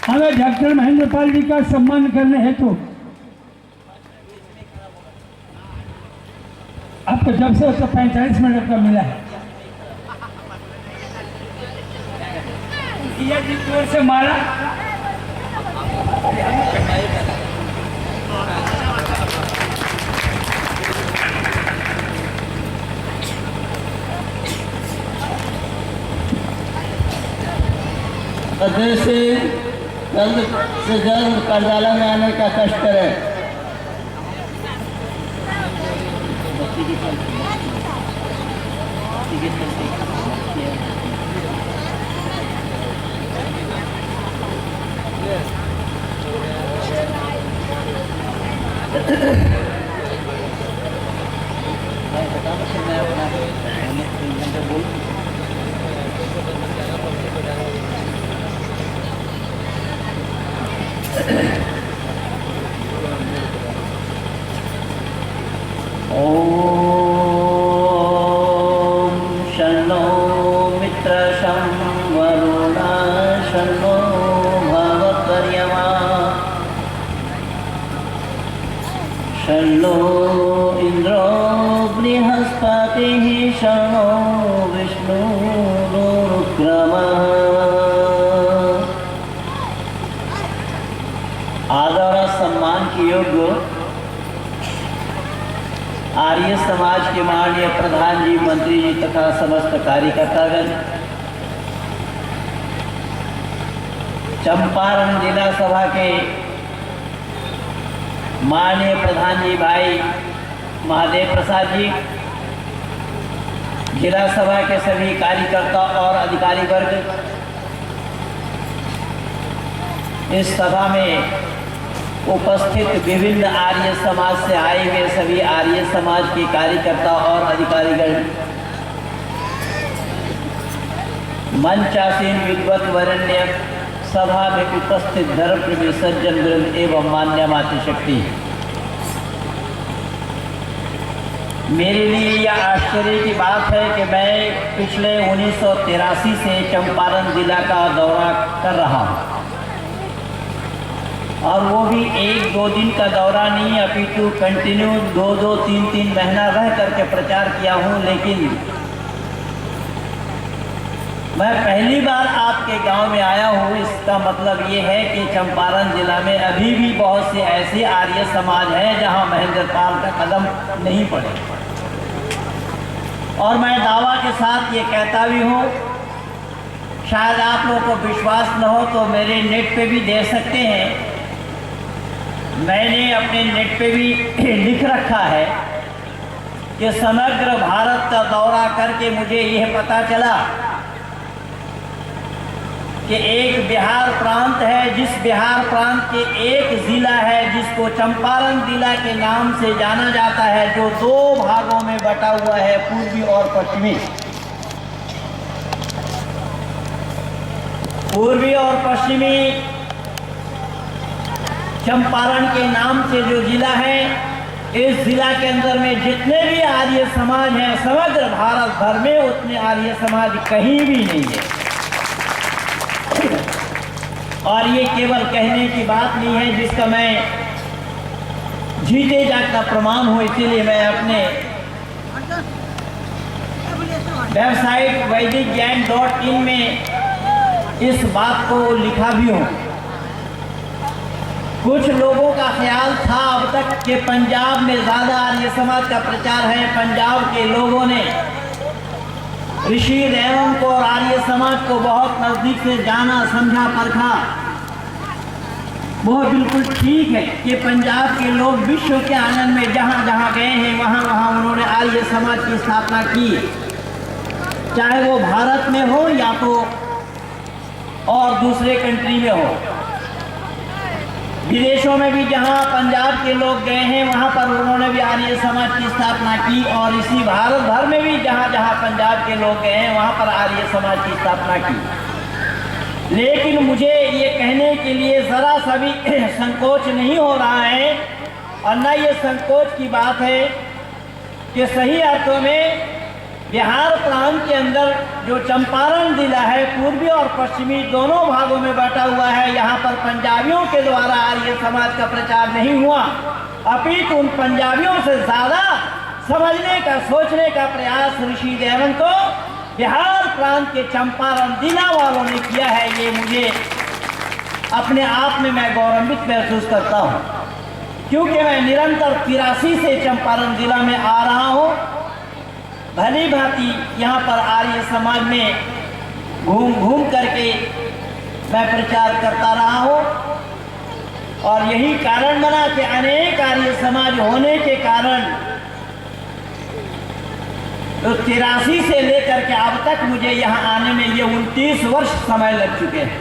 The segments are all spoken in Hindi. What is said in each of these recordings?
हमें डॉक्टर महेंद्र पाल जी का सम्मान करने हेतु आपको जब से 45 मिनट का मिला है, ये जोर से मारा। से जल्द से जल्द कार्यालय में आने का कष्ट करें। ओम शन्नो मित्र शं वरुणा शन्नो भवत्वर्यमा शन्नो इंद्रो बृहस्पतिः शन्नो विष्णुरुक्रमः। आदर और सम्मान के योग्य आर्य समाज के माननीय प्रधान जी, मंत्री जी तथा समस्त कार्यकर्तागण, चंपारण जिला सभा के माननीय प्रधान जी भाई महादेव प्रसाद जी, जिला सभा के सभी कार्यकर्ता और अधिकारी वर्ग, इस सभा में उपस्थित विभिन्न आर्य समाज से आए हुए सभी आर्य समाज के कार्यकर्ता और अधिकारीगण, मंचासीन विद्वत वरेण्य, सभा में उपस्थित धर्मप्रेमी सज्जन वृंद एवं मान्य मातृशक्ति, मेरे लिए यह आश्चर्य की बात है कि मैं पिछले 1983 से चंपारण जिला का दौरा कर रहा हूँ, और वो भी 1-2 दिन का दौरा नहीं, अपितु कंटिन्यू 2-2, 3-3 महीना रह करके प्रचार किया हूँ। लेकिन मैं पहली बार आपके गांव में आया हूँ। इसका मतलब ये है कि चंपारण जिला में अभी भी बहुत से ऐसे आर्य समाज हैं जहां महेंद्र पाल का कदम नहीं पड़े, और मैं दावा के साथ ये कहता भी हूँ, शायद आप लोगों को विश्वास न हो तो मेरे नेट पे भी दे सकते हैं। मैंने अपने नेट पे भी लिख रखा है कि समग्र भारत का दौरा करके मुझे यह पता चला कि एक बिहार प्रांत है, जिस बिहार प्रांत के एक जिला है जिसको चंपारण जिला के नाम से जाना जाता है, जो 2 भागों में बटा हुआ है, पूर्वी और पश्चिमी। पूर्वी और पश्चिमी चंपारण के नाम से जो जिला है, इस जिला के अंदर में जितने भी आर्य समाज हैं, समग्र भारत भर में उतने आर्य समाज कहीं भी नहीं है। और ये केवल कहने की बात नहीं है जिसका मैं जीते जागता प्रमाण हूँ, इसीलिए मैं अपने वेबसाइट वैदिकज्ञान.in में इस बात को लिखा भी हूँ। कुछ लोगों का ख्याल था अब तक कि पंजाब में ज़्यादा आर्य समाज का प्रचार है। पंजाब के लोगों ने ऋषि देवों को और आर्य समाज को बहुत नज़दीक से जाना, समझा, परखा। वो बिल्कुल ठीक है कि पंजाब के लोग विश्व के आनंद में जहाँ जहाँ गए हैं वहाँ वहाँ उन्होंने आर्य समाज की स्थापना की, चाहे वो भारत में हो या तो और दूसरे कंट्री में हो। विदेशों में भी जहां पंजाब के लोग गए हैं वहां पर उन्होंने भी आर्य समाज की स्थापना की, और इसी भारत भर में भी जहां जहां पंजाब के लोग गए हैं वहां पर आर्य समाज की स्थापना की। लेकिन मुझे ये कहने के लिए ज़रा सा भी संकोच नहीं हो रहा है, और न ये संकोच की बात है कि सही अर्थों में बिहार प्रांत के अंदर जो चंपारण जिला है पूर्वी और पश्चिमी दोनों भागों में बटा हुआ है। यहाँ पर पंजाबियों के द्वारा आर्य समाज का प्रचार नहीं हुआ, अपितु उन पंजाबियों से ज्यादा समझने का सोचने का प्रयास ऋषि देवन को बिहार प्रांत के चंपारण जिला वालों ने किया है। ये मुझे अपने आप में मैं गौरवान्वित महसूस करता हूँ, क्योंकि मैं निरंतर 83 से चंपारण जिला में आ रहा हूँ। भली भांति यहाँ पर आर्य समाज में घूम घूम करके मैं प्रचार करता रहा हूँ, और यही कारण बना कि अनेक आर्य समाज होने के कारण तो 83 से लेकर के अब तक मुझे यहाँ आने में ये 29 वर्ष समय लग चुके हैं।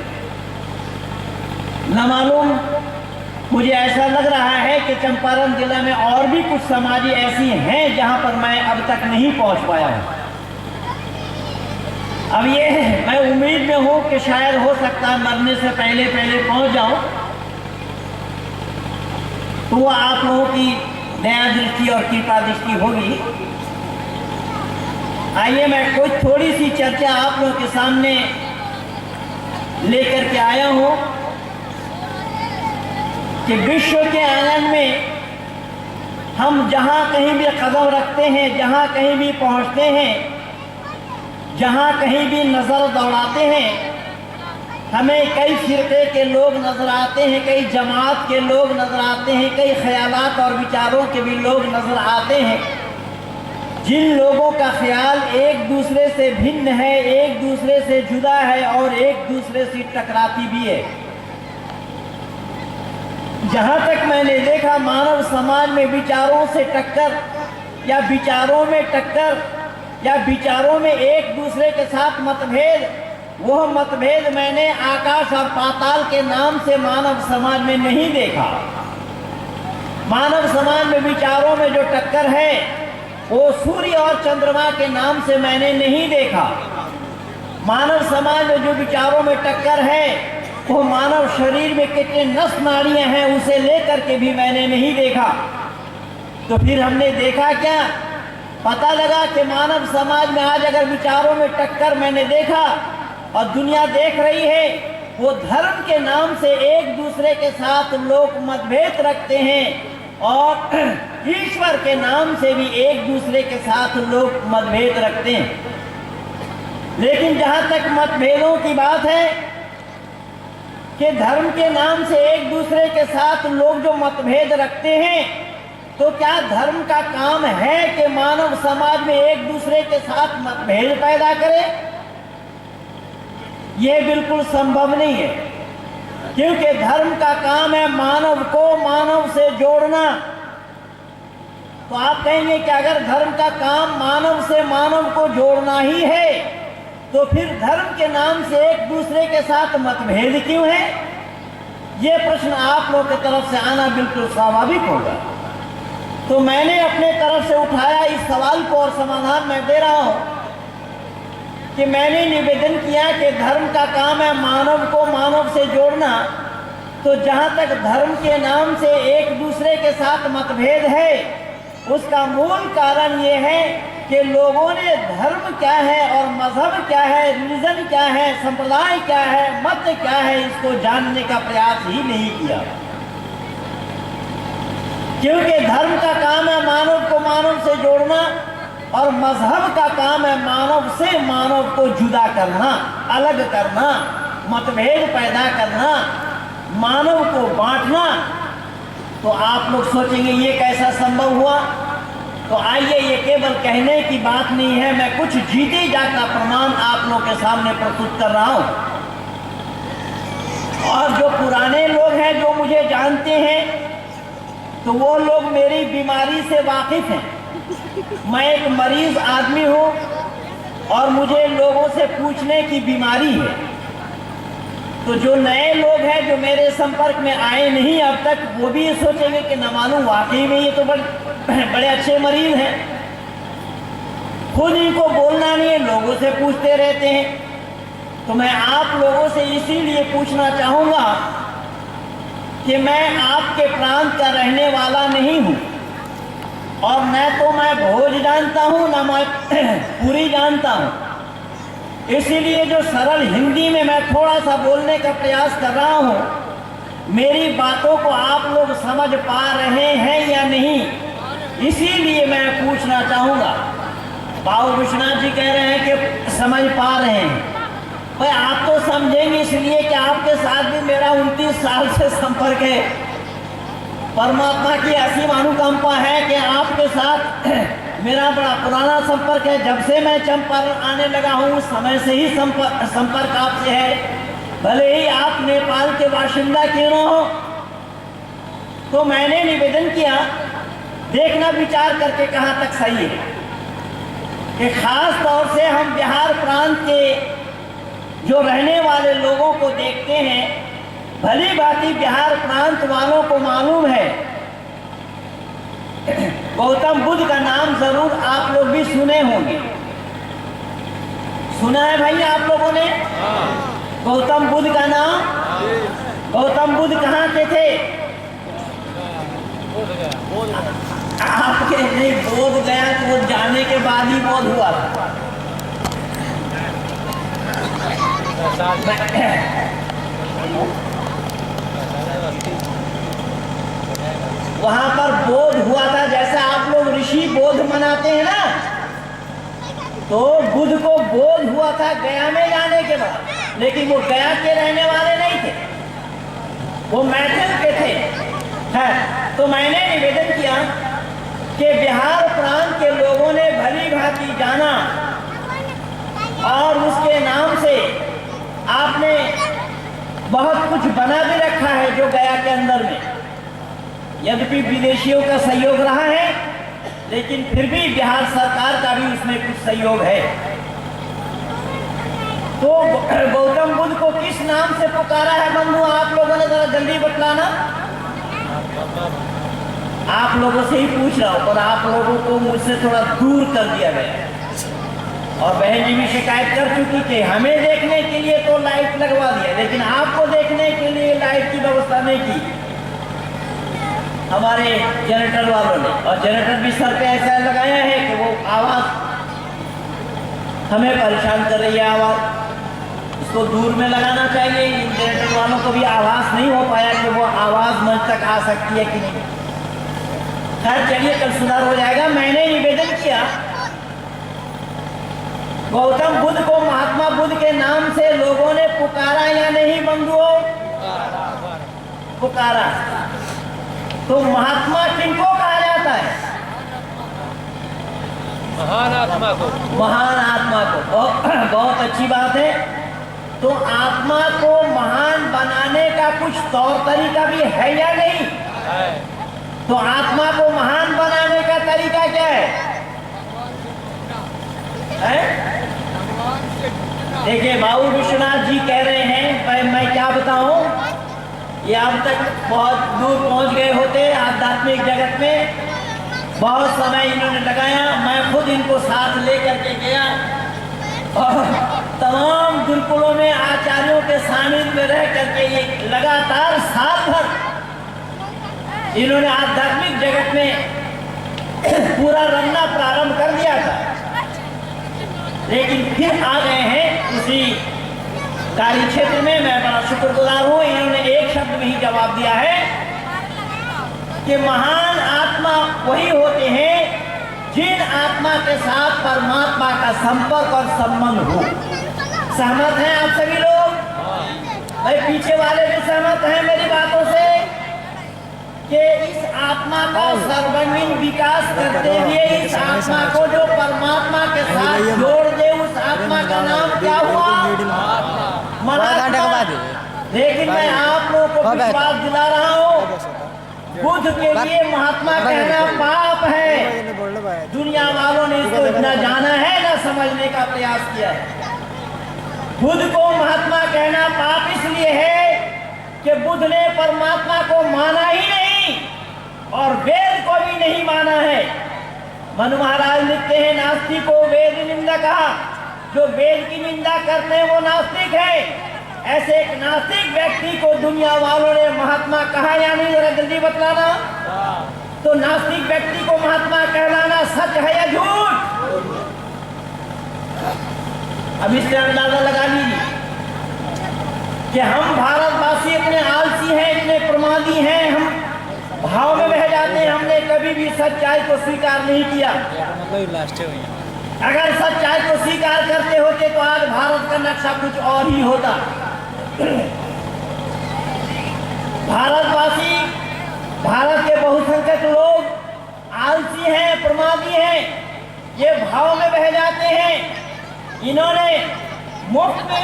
न मालूम मुझे ऐसा लग रहा है कि चंपारण जिला में और भी कुछ समाज ऐसी हैं जहाँ पर मैं अब तक नहीं पहुँच पाया हूँ। अब ये मैं उम्मीद में हूँ कि शायद हो सकता है मरने से पहले पहले पहुँच जाऊँ, तो वो आप लोगों की दया दृष्टि और कृपा दृष्टि होगी। आइए मैं कुछ थोड़ी सी चर्चा आप लोगों के सामने लेकर के आया हूँ कि विश्व के आंगन में हम जहाँ कहीं भी कदम रखते हैं, जहाँ कहीं भी पहुँचते हैं, जहाँ कहीं भी नज़र दौड़ाते हैं, हमें कई फिरके के लोग नज़र आते हैं, कई जमात के लोग नज़र आते हैं, कई ख्यालात और विचारों के भी लोग नज़र आते हैं। जिन लोगों का ख्याल एक दूसरे से भिन्न है, एक दूसरे से जुदा है और एक दूसरे से टकराती भी है। जहाँ तक मैंने देखा मानव समाज में विचारों से टक्कर या विचारों में टक्कर या विचारों में एक दूसरे के साथ मतभेद, वह मतभेद मैंने आकाश और पाताल के नाम से मानव समाज में नहीं देखा। मानव समाज में विचारों में जो टक्कर है वो सूर्य और चंद्रमा के नाम से मैंने नहीं देखा। मानव समाज में जो विचारों में टक्कर है वो मानव शरीर में कितने नस नाड़ियां हैं उसे लेकर के भी मैंने नहीं देखा। तो फिर हमने देखा क्या? पता लगा कि मानव समाज में आज अगर विचारों में टक्कर मैंने देखा और दुनिया देख रही है, वो धर्म के नाम से एक दूसरे के साथ लोग मतभेद रखते हैं और ईश्वर के नाम से भी एक दूसरे के साथ लोग मतभेद रखते हैं। लेकिन जहाँ तक मतभेदों की बात है कि धर्म के नाम से एक दूसरे के साथ लोग जो मतभेद रखते हैं, तो क्या धर्म का काम है कि मानव समाज में एक दूसरे के साथ मतभेद पैदा करे? यह बिल्कुल संभव नहीं है, क्योंकि धर्म का काम है मानव को मानव से जोड़ना। तो आप कहेंगे कि अगर धर्म का काम मानव से मानव को जोड़ना ही है, तो फिर धर्म के नाम से एक दूसरे के साथ मतभेद क्यों है? ये प्रश्न आप लोगों की तरफ से आना बिल्कुल स्वाभाविक होगा। तो मैंने अपने तरफ से उठाया इस सवाल को और समाधान मैं दे रहा हूँ कि मैंने निवेदन किया कि धर्म का काम है मानव को मानव से जोड़ना। तो जहाँ तक धर्म के नाम से एक दूसरे के साथ मतभेद है, उसका मूल कारण ये है कि लोगों ने धर्म क्या है और मजहब क्या है, रिलीजन क्या है, संप्रदाय क्या है, मत क्या है, इसको जानने का प्रयास ही नहीं किया। क्योंकि धर्म का काम है मानव को मानव से जोड़ना और मजहब का काम है मानव से मानव को जुदा करना, अलग करना, मतभेद पैदा करना, मानव को बांटना। तो आप लोग सोचेंगे ये कैसा संभव हुआ? तो आइए, ये केवल कहने की बात नहीं है, मैं कुछ जीते जागता प्रमाण आप लोग के सामने प्रस्तुत कर रहा हूँ। और जो पुराने लोग हैं जो मुझे जानते हैं, तो वो लोग मेरी बीमारी से वाकिफ हैं। मैं एक मरीज आदमी हूँ और मुझे लोगों से पूछने की बीमारी है। तो जो नए लोग हैं जो मेरे संपर्क में आए नहीं अब तक, वो भी ये सोचेंगे कि न मालूम वाकई में ये तो बड़े अच्छे मरीज हैं। खुद इनको बोलना नहीं है, लोगों से पूछते रहते हैं। तो मैं आप लोगों से इसीलिए पूछना चाहूँगा कि मैं आपके प्रांत का रहने वाला नहीं हूँ। और न तो मैं भोज जानता हूँ न मैं पूरी जानता हूँ। इसीलिए जो सरल हिंदी में मैं थोड़ा सा बोलने का प्रयास कर रहा हूँ, मेरी बातों को आप लोग समझ पा रहे हैं या नहीं, इसीलिए मैं पूछना चाहूँगा। बाबू विश्वनाथ जी कह रहे हैं कि समझ पा रहे हैं, भाई आप तो समझेंगे इसलिए कि आपके साथ भी मेरा 29 साल से संपर्क है। परमात्मा की असीम अनुकंपा है कि आपके साथ मेरा बड़ा पुराना संपर्क है। जब से मैं चंपारण आने लगा हूँ उस समय से ही संपर्क आपसे है। भले ही आप नेपाल के बाशिंदा क्यों न हो, तो मैंने निवेदन किया, देखना विचार करके कहाँ तक सही है, कि खास तौर से हम बिहार प्रांत के जो रहने वाले लोगों को देखते हैं, भली भांति बिहार प्रांत वालों को मालूम है गौतम बुद्ध का नाम जरूर आप लोग भी सुने होंगे। सुना है भाई आप लोगों ने गौतम बुद्ध का नाम? गौतम बुद्ध कहाँ के थे? आपके नहीं बोध गया तो वो जाने के बाद ही बोध हुआ था। वहां पर बोध हुआ था, जैसा आप लोग ऋषि बोध मनाते हैं ना, तो बुद्ध को बोध हुआ था गया में जाने के बाद। लेकिन वो गया के रहने वाले नहीं थे, वो मैथिल के थे। है तो मैंने निवेदन किया कि बिहार प्रांत के लोगों ने भली भांति जाना और उसके नाम से आपने बहुत कुछ बना भी रखा है जो गया के अंदर में। यद्यपि विदेशियों का सहयोग रहा है, लेकिन फिर भी बिहार सरकार का भी उसमें कुछ सहयोग है। तो गौतम बुद्ध को किस नाम से पुकारा है बंधु, आप लोगों ने जरा जल्दी बतलाना। आप लोगों से ही पूछ रहा हूं, पर आप लोगों को मुझसे थोड़ा दूर कर दिया गया। और बहन जी भी शिकायत कर चुकी कि हमें देखने के लिए तो लाइट लगवा दिया, लेकिन आपको देखने के लिए लाइट की व्यवस्था नहीं की हमारे जनरेटर वालों ने। और जनरेटर भी सर पे ऐसा लगाया है कि वो आवाज हमें परेशान कर रही है। आवाज इसको दूर में लगाना चाहिए। इन जनरेटर वालों को भी आवाज नहीं हो पाया कि वो आवाज मंच तक आ सकती है कि नहीं। खैर चलिए, कल सुधार हो जाएगा। मैंने निवेदन किया, गौतम बुद्ध को महात्मा बुद्ध के नाम से लोगों ने पुकारा या नहीं बंधुओं? पुकारा। तो महात्मा किनको कहा जाता है? महान आत्मा को। महान आत्मा को। बहुत अच्छी बात है। तो आत्मा को महान बनाने का कुछ तौर तरीका भी है या नहीं? है। तो आत्मा को महान बनाने का तरीका क्या है? देखिए, बाबू विश्वनाथ जी कह रहे हैं, मैं क्या बताऊं, ये अब तक बहुत दूर पहुंच गए होते आध्यात्मिक जगत में, बहुत समय इन्होंने लगाया। मैं खुद इनको साथ लेकर के गया और तमाम गुरुकुलों में आचार्यों के सानिध्य में रह करके ये लगातार साल भर इन्होंने आध्यात्मिक जगत में पूरा रमना प्रारंभ कर दिया था। लेकिन फिर आ गए हैं उसी कार्य क्षेत्र में। मैं बड़ा शुक्रगुजार हूँ, इन्होंने एक शब्द में ही जवाब दिया है कि महान आत्मा वही होते हैं जिन आत्मा के साथ परमात्मा का संपर्क और संबंध हो। सहमत हैं आप सभी लोग? भाई पीछे वाले भी सहमत हैं मेरी बातों से कि इस आत्मा का सर्वांगीण विकास करते हुए इस आत्मा को जो परमात्मा के साथ जोड़ दे, उस आत्मा का नाम क्या हुआ? महात्मा। लेकिन मैं आप लोगों को विश्वास दिला रहा हूँ, बुद्ध के लिए महात्मा कहना पाप है। दुनिया वालों ने इसको इतना जाना है ना समझने का प्रयास किया है। बुद्ध को महात्मा कहना पाप इसलिए है कि बुद्ध ने परमात्मा को माना ही नहीं और वेद को भी नहीं माना है। मनु महाराज लिखते हैं, नास्तिक को वेद निंदा कहा। जो वेद की निंदा करते हैं वो नास्तिक है। ऐसे एक नास्तिक व्यक्ति को दुनिया वालों ने महात्मा कहा या नहीं, जरा जल्दी बतलाना। तो नास्तिक व्यक्ति को महात्मा कहलाना सच है या झूठ? अब इससे अंदाजा लगा लीजिए कि हम भारतवासी इतने आलसी हैं, इतने प्रमादी हैं, हम भाव में बह जाते हैं। हमने कभी भी सच्चाई को स्वीकार नहीं किया। अगर सच्चाई को स्वीकार करते होते तो आज भारत का नक्शा कुछ और ही होता। भारतवासी, भारत के बहुसंख्यक लोग आलसी हैं, प्रमादी हैं, ये भाव में बह जाते हैं। इन्होंने मुफ्त में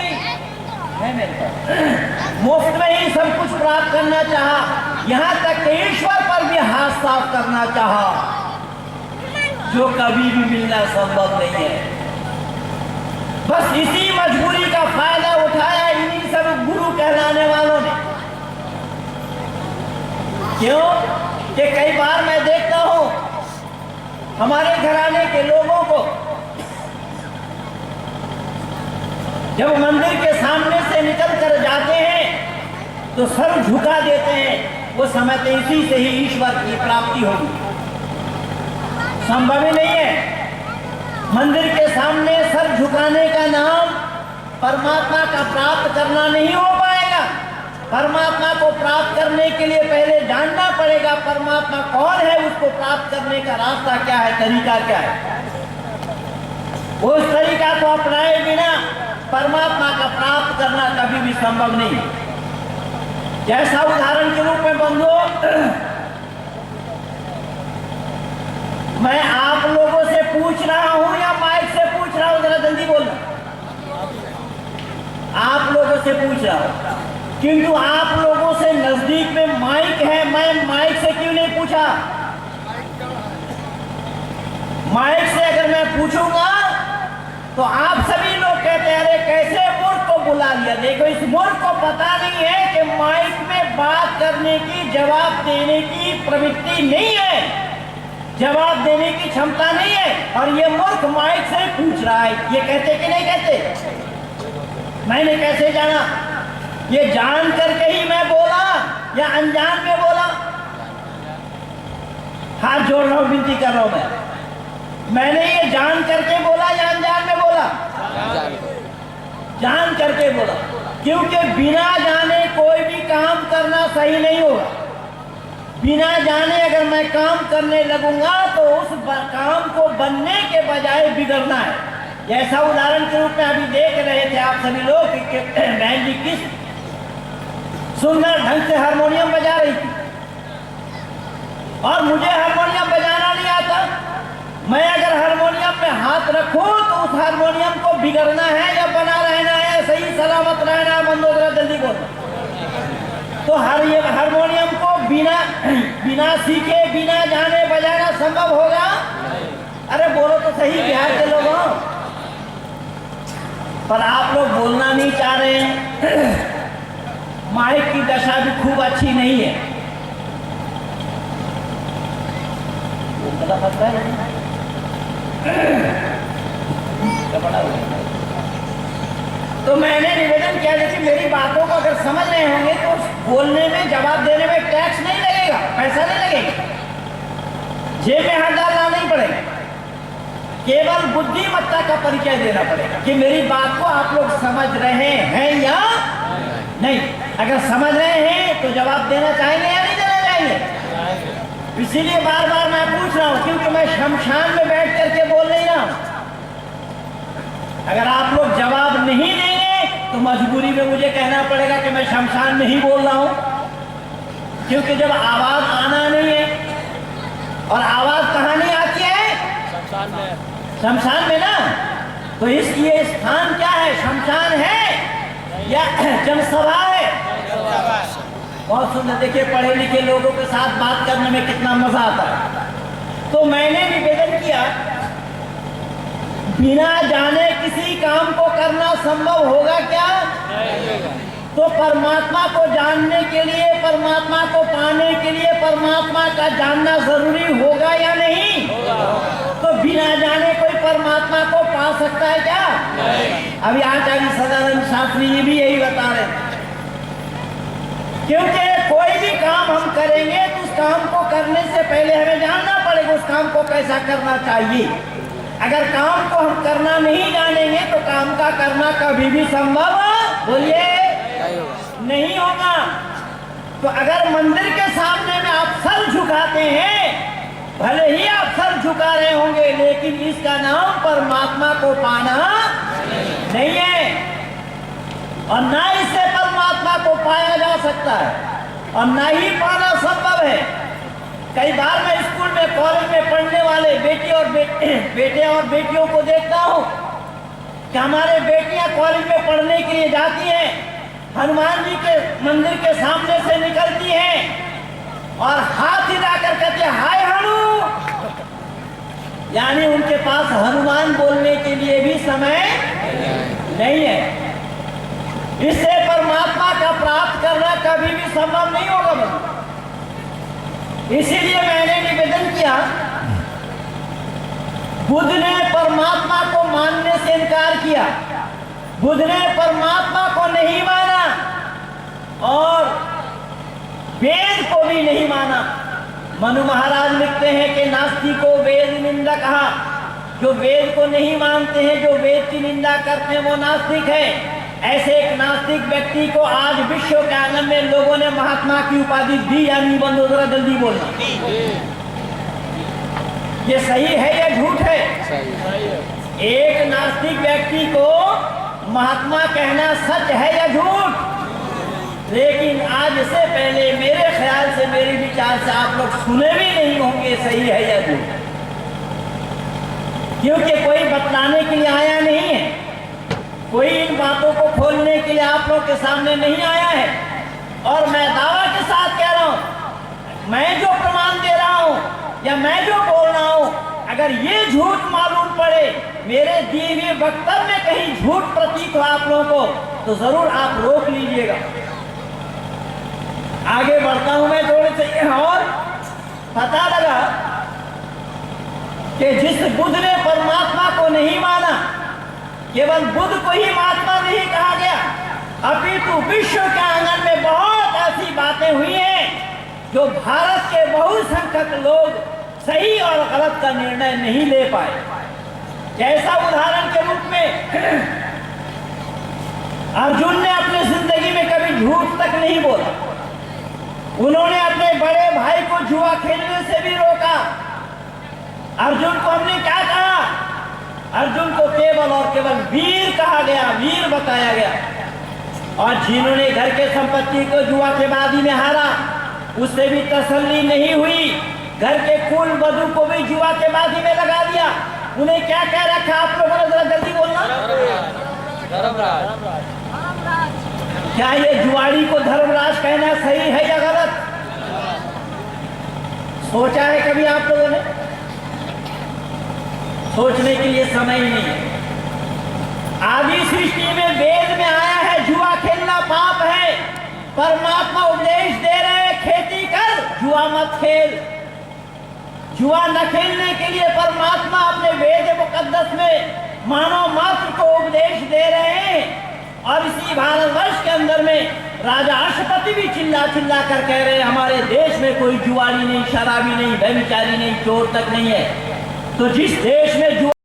ही सब कुछ प्राप्त करना चाहा, यहाँ तक कि ईश्वर पर भी हाथ साफ करना चाहा, जो कभी भी मिलना संभव नहीं है। बस इसी मजबूरी का फायदा उठाया इन्हीं सब गुरु कहलाने वालों ने। क्यों कि कई बार मैं देखता हूं हमारे घराने के लोगों को जब मंदिर के सामने से निकल कर जाते हैं तो सर झुका देते हैं। वो समझते इसी से ही ईश्वर की प्राप्ति होगी। संभव ही नहीं है। मंदिर के सामने सर झुकाने का नाम परमात्मा का प्राप्त करना नहीं हो पाएगा। परमात्मा को प्राप्त करने के लिए पहले जानना पड़ेगा परमात्मा कौन है, उसको प्राप्त करने का रास्ता क्या है, तरीका क्या है। उस तरीका को अपनाए बिना परमात्मा का प्राप्त करना कभी भी संभव नहीं। जैसा उदाहरण के रूप में बंधुओं, मैं आप लोगों से पूछ रहा हूं या माइक से पूछ रहा हूं, जरा जल्दी बोलना। आप लोगों से पूछ रहा हूं, किंतु आप लोगों से नजदीक में माइक है, मैं माइक से क्यों नहीं पूछा? माइक से अगर मैं पूछूंगा तो आप सभी लोग कहते हैं अरे कैसे मूर्ख को बुला लिया। देखो इस मूर्ख को पता नहीं है कि माइक में बात करने की, जवाब देने की प्रवृत्ति नहीं है, जवाब देने की क्षमता नहीं है, और ये मूर्ख माइक से पूछ रहा है। ये कहते कि नहीं कहते? मैंने कैसे जाना? ये जान करके ही मैं बोला या अनजान में बोला? हाथ जोड़ रहा हूं, विनती कर रहा हूं मैंने ये जान करके बोला या अनजान में बोला? जान करके बोला, क्योंकि बिना जाने कोई भी काम करना सही नहीं होगा। बिना जाने अगर मैं काम करने लगूंगा तो उस काम को बनने के बजाय बिगड़ना है। जैसा उदाहरण के रूप में अभी देख रहे थे आप सभी लोग कि बहन जी किस सुंदर ढंग से हारमोनियम बजा रही थी, और मुझे हारमोनियम बजाना नहीं आता। मैं अगर हारमोनियम में हाथ रखूं तो उस हारमोनियम को बिगड़ना है या बना रहना है, सही सलामत रहना है। मंदोदरा जल्दी बोल। तो ये हारमोनियम को बिना सीखे, बिना जाने बजाना संभव होगा? अरे बोलो तो सही बिहार के लोगों। पर आप लोग बोलना नहीं चाह रहे हैं। माइक की दशा भी खूब अच्छी नहीं है। तो मैंने निवेदन किया कि मेरी बातों को अगर समझ रहे होंगे तो बोलने में, जवाब देने में टैक्स नहीं लगेगा, पैसा नहीं लगेगा, जेब में हाथ डालना नहीं पड़ेगा। केवल बुद्धिमत्ता का परिचय देना पड़ेगा कि मेरी बात को आप लोग समझ रहे हैं या नहीं। अगर समझ रहे हैं तो जवाब देना चाहेंगे या नहीं देना चाहेंगे? इसीलिए बार बार मैं पूछ रहा हूं, क्योंकि मैं शमशान में बैठ करके बोल नहीं रहा हूं। अगर आप लोग जवाब नहीं देंगे तो मजबूरी में मुझे कहना पड़ेगा कि मैं शमशान में ही बोल रहा हूं, क्योंकि जब आवाज आना नहीं है, और आवाज कहाँ नहीं आती है? शमशान में ना। तो इसलिए स्थान क्या है? शमशान है या जनसभा है? बहुत सुंदर। देखिए पढ़े लिखे लोगों के साथ बात करने में कितना मजा आता है। तो मैंने निवेदन किया, बिना जाने किसी काम को करना संभव होगा क्या? तो परमात्मा को जानने के लिए, परमात्मा को पाने के लिए परमात्मा का जानना जरूरी होगा या नहीं? तो बिना जाने कोई परमात्मा को पा सकता है क्या? अभी आचार्य सदानंद शास्त्री जी भी यही बता रहे हैं, क्योंकि कोई भी काम हम करेंगे तो उस काम को करने से पहले हमें जानना पड़ेगा उस काम को कैसा करना चाहिए। अगर काम को हम करना नहीं जानेंगे तो काम का करना कभी भी संभव बोलिए नहीं होगा। तो अगर मंदिर के सामने में आप सर झुकाते हैं, भले ही आप सर झुका रहे होंगे, लेकिन इसका नाम परमात्मा को पाना नहीं है और ना इससे परमात्मा को पाया जा सकता है और ना ही पाना संभव है। कई बार मैं स्कूल में कॉलेज में पढ़ने वाले बेटे और बेटियों को देखता हूँ कि हमारे बेटियां कॉलेज में पढ़ने के लिए जाती हैं, हनुमान जी के मंदिर के सामने से निकलती हैं और हाथ हिलाकर कहते हैं हाय हनु, यानी उनके पास हनुमान बोलने के लिए भी समय नहीं है। इससे परमात्मा का प्राप्त करना कभी भी संभव नहीं होगा। इसीलिए मैंने निवेदन किया, बुद्ध ने परमात्मा को मानने से इनकार किया, बुद्ध ने परमात्मा को नहीं माना और वेद को भी नहीं माना। मनु महाराज लिखते हैं कि नास्तिक को वेद निंदा कहा, जो वेद को नहीं मानते हैं, जो वेद की निंदा करते हैं वो नास्तिक है। ऐसे एक नास्तिक व्यक्ति को आज विश्व के आंगन में लोगों ने महात्मा की उपाधि दी या नहीं? बंधु जरा जल्दी बोलना, ये सही है या झूठ है? एक नास्तिक व्यक्ति को महात्मा कहना सच है या झूठ? लेकिन आज से पहले मेरे ख्याल से, मेरे विचार से आप लोग सुने भी नहीं होंगे सही है या झूठ, क्योंकि कोई बतलाने के लिए आया नहीं है, कोई इन बातों को खोलने के लिए आप लोग के सामने नहीं आया है। और मैं दावा के साथ कह रहा हूं, मैं जो प्रमाण दे रहा हूं या मैं जो बोल रहा हूं, अगर ये झूठ मालूम पड़े, मेरे दिए हुए वक्तव्य में कहीं झूठ प्रतीत हो आप लोगों को, तो जरूर आप रोक लीजिएगा। आगे बढ़ता हूं मैं थोड़े से, और पता लगा कि जिस बुद्ध ने परमात्मा को नहीं माना, केवल बुद्ध को ही महात्मा नहीं कहा गया, अपितु विश्व के आंगन में बहुत ऐसी बातें हुई हैं जो भारत के बहुसंख्यक लोग सही और गलत का निर्णय नहीं ले पाए। जैसा उदाहरण के रूप में अर्जुन ने अपनी जिंदगी में कभी झूठ तक नहीं बोला, उन्होंने अपने बड़े भाई को जुआ खेलने से भी रोका। अर्जुन को हमने क्या कहा? अर्जुन को केवल और केवल वीर कहा गया, वीर बताया गया। और जिन्होंने घर के संपत्ति को जुआ के बाजी में हारा, उससे भी तसल्ली नहीं हुई, घर के कुल वधु को भी जुआ के बाजी में लगा दिया। उन्हें क्या कह रखा आप लोगों ने? जरा जल्दी बोलना। क्या ये जुआड़ी को धर्मराज कहना सही है या गलत? सोचा है कभी आप लोगों ने? सोचने के लिए समय ही नहीं है। आदि सृष्टि में वेद में आया है जुआ खेलना पाप है। परमात्मा उपदेश दे रहे हैं खेती कर, जुआ मत खेल। जुआ न खेलने के लिए परमात्मा अपने वेद मुकद्दस में मानव मात्र को उपदेश दे रहे हैं। और इसी भारतवर्ष के अंदर में राजा अशुपति भी चिल्ला चिल्ला कर कह रहे हैं हमारे देश में कोई जुआरी नहीं, शराबी नहीं, व्यभिचारी नहीं, चोर तक नहीं है। तो जिस देश में जुआ